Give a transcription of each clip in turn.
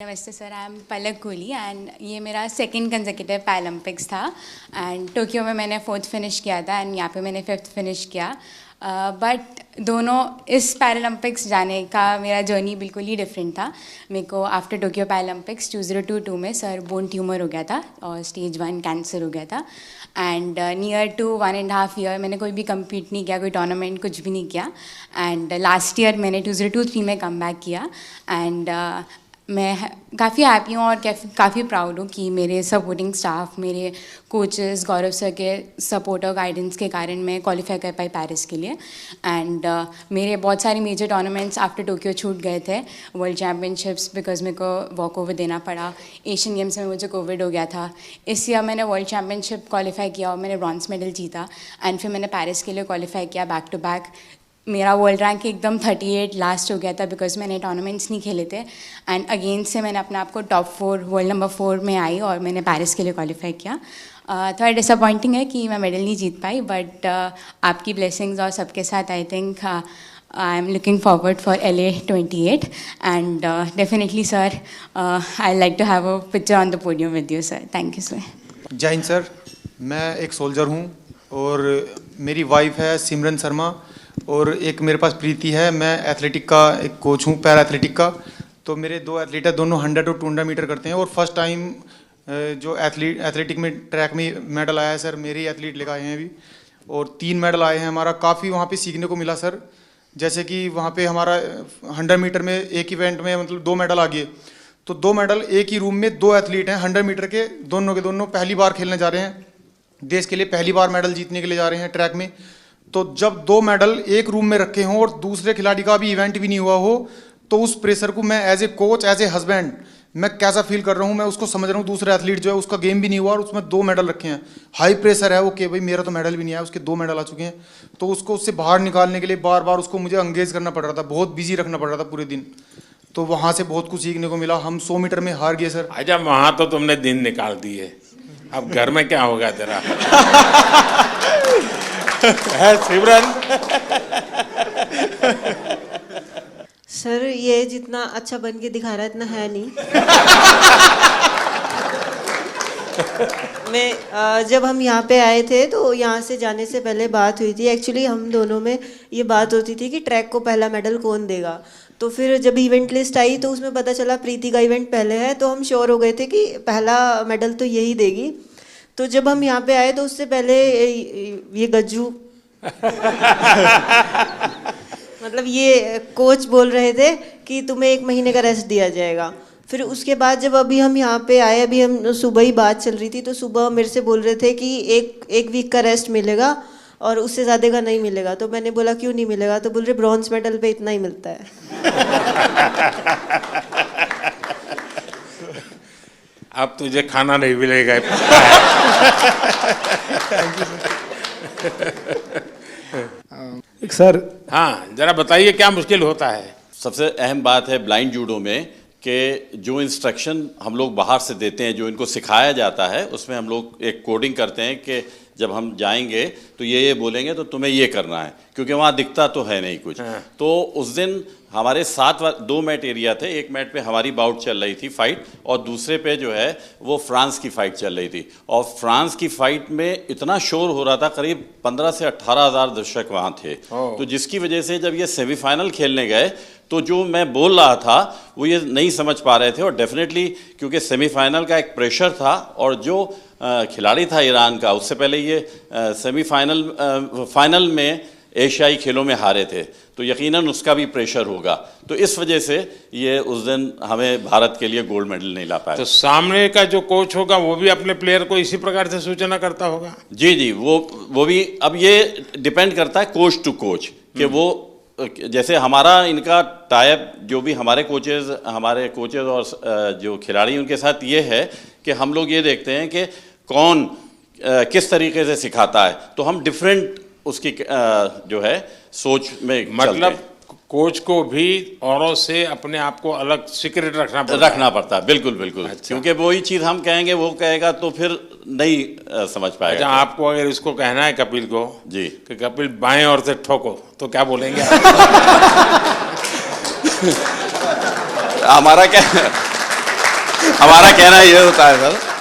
नमस्ते sir, I am Palak Kohli and ये मेरा सेकंड कंसेक्यूटिव पैरालंपिक्स था एंड टोक्यो में मैंने 4th फिनिश किया था एंड यहाँ पे मैंने 5th फिनिश किया। बट दोनों इस पैरालंपिक्स जाने का मेरा जर्नी बिल्कुल ही डिफरेंट था। मेरे को आफ्टर टोक्यो पैरालंपिक्स 2022 में सर बोन ट्यूमर हो गया था और स्टेज 1 कैंसर हो गया था एंड नियर टू 1.5 ईयर मैंने कोई भी कम्पीट नहीं किया, कोई टूर्नामेंट कुछ भी नहीं किया एंड लास्ट ईयर मैंने 2023 में कम बैक किया एंड मैं काफ़ी हैप्पी हूँ और काफ़ी प्राउड हूँ कि मेरे सपोर्टिंग स्टाफ, मेरे कोचेस, गौरव सर के सपोर्ट और गाइडेंस के कारण मैं क्वालिफाई कर पाई पेरिस के लिए एंड मेरे बहुत सारे मेजर टूर्नामेंट्स आफ्टर टोक्यो छूट गए थे। वर्ल्ड चैम्पियनशिप्स बिकॉज मेरे को वॉक ओवर देना पड़ा, एशियन गेम्स में मुझे कोविड हो गया था। इस ईयर मैंने वर्ल्ड चैम्पियनशिप क्वालिफाई किया और मैंने ब्रॉन्ज मेडल जीता एंड फिर मैंने पेरिस के लिए क्वालिफाई किया बैक टू बैक। मेरा वर्ल्ड रैंक एकदम 38 लास्ट हो गया था बिकॉज मैंने टूर्नामेंट्स नहीं खेले थे एंड अगेन से मैंने अपने आप को टॉप 4 वर्ल्ड नंबर 4 में आई और मैंने पेरिस के लिए क्वालिफाई किया। थोड़ा डिसअपॉइंटिंग है कि मैं मेडल नहीं जीत पाई बट आपकी ब्लेसिंग्स और सबके साथ I think I am looking forward for LA 28 and definitely sir I like to have a picture on the podium with you sir. Thank you sir. जय हिंद सर, मैं एक सोल्जर हूँ और मेरी वाइफ है सिमरन शर्मा और एक मेरे पास प्रीति है। मैं एथलेटिक का एक कोच हूँ, पैरा एथलेटिक का। तो मेरे 2 एथलीट है, दोनों 100 और 200 मीटर करते हैं और फर्स्ट टाइम जो एथलेटिक में ट्रैक में मेडल आया है सर, मेरे ही एथलीट लेकर आए हैं अभी और 3 मेडल आए हैं। हमारा काफ़ी वहाँ पे सीखने को मिला सर, जैसे कि वहाँ पे हमारा 100 मीटर में एक इवेंट में मतलब 2 मेडल आ गए, तो 2 मेडल एक ही रूम में 2 एथलीट हैं 100 मीटर के दोनों पहली बार खेलने जा रहे हैं, देश के लिए पहली बार मेडल जीतने के लिए जा रहे हैं ट्रैक में। तो जब 2 मेडल एक रूम में रखे हों और दूसरे खिलाड़ी का भी इवेंट भी नहीं हुआ हो, तो उस प्रेशर को मैं as a coach, as a husband मैं कैसा फील कर रहा हूँ, मैं उसको समझ रहा हूँ। दूसरे एथलीट जो है उसका गेम भी नहीं हुआ और उसमें 2 मेडल रखे हैं, हाई प्रेशर है वो कि भाई मेरा तो मेडल भी नहीं आया, उसके 2 मेडल आ चुके हैं। तो उसको उससे बाहर निकालने के लिए बार बार उसको मुझे एंगेज करना पड़ रहा था, बहुत बिजी रखना पड़ रहा था पूरे दिन। तो वहाँ से बहुत कुछ सीखने को मिला। हम 100 मीटर में हार गए सर। अच्छा, वहाँ तो तुमने दिन निकाल दिए, अब घर में क्या होगा तेरा? है सिमरन? सर ये जितना अच्छा बन के दिखा रहा है इतना है नहीं। मैं जब हम यहाँ पे आए थे तो यहाँ से जाने से पहले बात हुई थी, एक्चुअली हम दोनों में ये बात होती थी कि ट्रैक को पहला मेडल कौन देगा। तो फिर जब इवेंट लिस्ट आई तो उसमें पता चला प्रीति का इवेंट पहले है, तो हम श्योर हो गए थे कि पहला मेडल तो यही देगी। तो जब हम यहाँ पे आए तो उससे पहले ये गज्जू मतलब ये कोच बोल रहे थे कि तुम्हें 1 महीने का रेस्ट दिया जाएगा। फिर उसके बाद जब अभी हम यहाँ पे आए, अभी हम सुबह ही बात चल रही थी, तो सुबह मेरे से बोल रहे थे कि एक वीक का रेस्ट मिलेगा और उससे ज़्यादा का नहीं मिलेगा। तो मैंने बोला क्यों नहीं मिलेगा, तो बोल रहे ब्रॉन्ज मेडल पे इतना ही मिलता है। अब तुझे खाना नहीं मिलेगा। सर हाँ, जरा बताइए क्या मुश्किल होता है? सबसे अहम बात है ब्लाइंड जूडो में कि जो इंस्ट्रक्शन हम लोग बाहर से देते हैं, जो इनको सिखाया जाता है, उसमें हम लोग एक कोडिंग करते हैं कि जब हम जाएंगे तो ये बोलेंगे तो तुम्हें ये करना है, क्योंकि वहाँ दिखता तो है नहीं कुछ। तो उस दिन हमारे 2 मैट एरिया थे, एक मैट पे हमारी बाउट चल रही थी फाइट और दूसरे पे जो है वो फ्रांस की फाइट चल रही थी। और फ्रांस की फाइट में इतना शोर हो रहा था, करीब 15 से 18 हज़ार दर्शक वहाँ थे। तो जिसकी वजह से जब ये सेमीफाइनल खेलने गए तो जो मैं बोल रहा था वो ये नहीं समझ पा रहे थे। और डेफिनेटली क्योंकि सेमीफाइनल का एक प्रेशर था और जो खिलाड़ी था ईरान का, उससे पहले ये फाइनल में एशियाई खेलों में हारे थे, तो यकीनन उसका भी प्रेशर होगा। तो इस वजह से ये उस दिन हमें भारत के लिए गोल्ड मेडल नहीं ला पाया। तो सामने का जो कोच होगा वो भी अपने प्लेयर को इसी प्रकार से सूचना करता होगा? जी, वो भी। अब ये डिपेंड करता है कोच टू कोच कि वो, जैसे हमारा इनका टाइप, जो भी हमारे कोचेज और जो खिलाड़ी उनके साथ ये है कि हम लोग ये देखते हैं कि कौन किस तरीके से सिखाता है, तो हम डिफरेंट उसकी जो है सोच में मतलब कोच को भी औरों से अपने आप को अलग सीक्रेट रखना पड़ता है। बिल्कुल। अच्छा। क्योंकि वही चीज़ हम कहेंगे वो कहेगा तो फिर नहीं समझ पाएगा। अच्छा, आपको अगर इसको कहना है कपिल को जी कि कपिल बाएं ओर से ठोको, तो क्या बोलेंगे? हमारा क्या हमारा कहना ये होता है सर।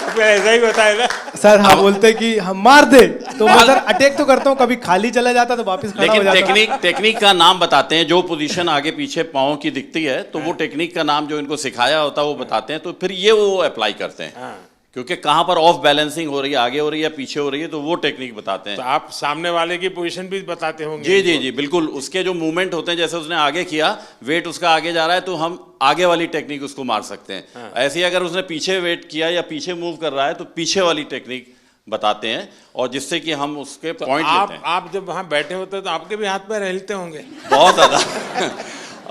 फिर ऐसा ही होता है ना। सर हम बोलते कि हम मार दे, तो मैं सर अटैक तो करता हूँ, कभी खाली चला जाता तो वापस खड़ा हो लेकिन जाता। टेक्निक का नाम बताते हैं, जो पोजीशन आगे पीछे पाँव की दिखती है तो वो टेक्निक का नाम जो इनको सिखाया होता है वो बताते हैं, तो फिर ये वो अप्लाई करते हैं, क्योंकि कहाँ पर ऑफ बैलेंसिंग हो रही है, आगे हो रही है या पीछे हो रही है, तो वो टेक्निक बताते हैं। तो आप सामने वाले की पोजीशन भी बताते होंगे। जी जी जी बिल्कुल, उसके जो मूवमेंट होते हैं, जैसे उसने आगे किया, वेट उसका आगे जा रहा है तो हम आगे वाली टेक्निक उसको मार सकते हैं। ऐसे ही अगर उसने पीछे वेट किया या पीछे मूव कर रहा है तो पीछे वाली टेक्निक बताते हैं, और जिससे कि हम उसके पॉइंट लेते हैं। आप जब वहाँ बैठे होते हैं तो आपके भी हाथ पैर हिलते होंगे बहुत ज्यादा।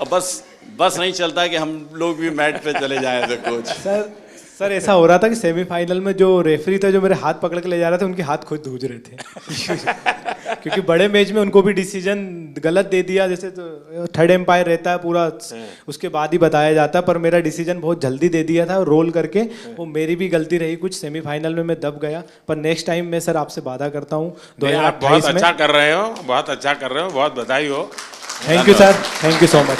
अब बस नहीं चलता कि हम लोग भी मैट पे चले जाएं तो कोच। सर ऐसा हो रहा था कि सेमीफाइनल में जो रेफरी थे जो मेरे हाथ पकड़ के ले जा रहे थे, उनके हाथ खुद धूज रहे थे। क्योंकि बड़े मैच में उनको भी डिसीजन गलत दे दिया, जैसे तो थर्ड एम्पायर रहता है पूरा, उसके बाद ही बताया जाता है, पर मेरा डिसीजन बहुत जल्दी दे दिया था रोल करके। वो मेरी भी गलती रही कुछ, सेमीफाइनल में मैं दब गया, पर नेक्स्ट टाइम मैं सर आपसे वादा करता हूँ 2028 में। बहुत अच्छा कर रहे हो, बहुत अच्छा कर रहे हो, बहुत बधाई हो। Thank you sir, thank you so much.